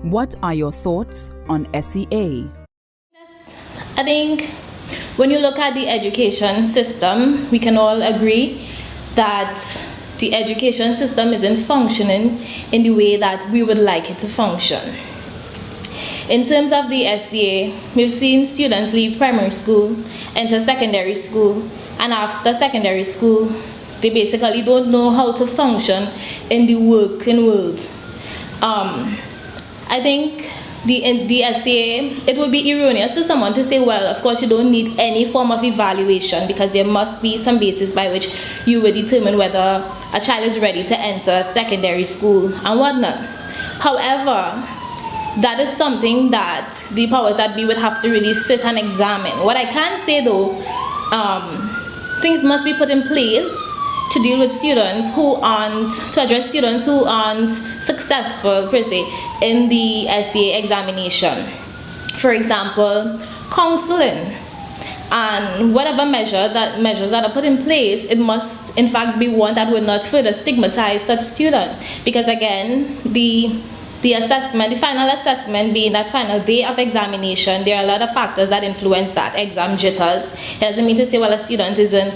What are your thoughts on S.E.A? I think when you look at the education system, we can all agree that the education system isn't functioning in the way that we would like it to function. In terms of the S.E.A, we've seen students leave primary school, enter secondary school, and after secondary school, they basically don't know how to function in the working world. I think the S.E.A, it would be erroneous for someone to say, well, of course you don't need any form of evaluation because there must be some basis by which you would determine whether a child is ready to enter secondary school and whatnot. However, that is something that the powers that be would have to really sit and examine. What I can say though, things must be put in place to deal with students who aren't, to address students who aren't successful, per se, in the S.E.A examination. For example, counseling. And whatever measures that are put in place, it must in fact be one that would not further stigmatize such students. Because again, the assessment, the final assessment being that final day of examination, there are a lot of factors that influence that. Exam jitters. It doesn't mean to say, well, a student isn't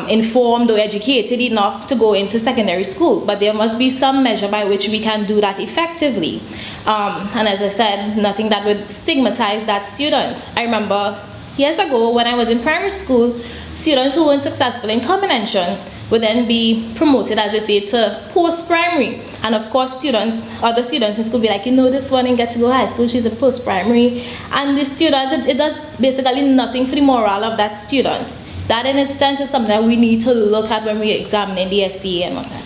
informed or educated enough to go into secondary school, but there must be some measure by which we can do that effectively. And as I said, nothing that would stigmatize that student. I remember years ago when I was in primary school, students who weren't successful in common entrance would then be promoted, as I say, to post-primary. And of course, other students in school be like, you know, this one didn't get to go high school, she's a post-primary. And the students, it does basically nothing for the morale of that student. That in its sense is something that we need to look at when we're examining the S.E.A and whatnot.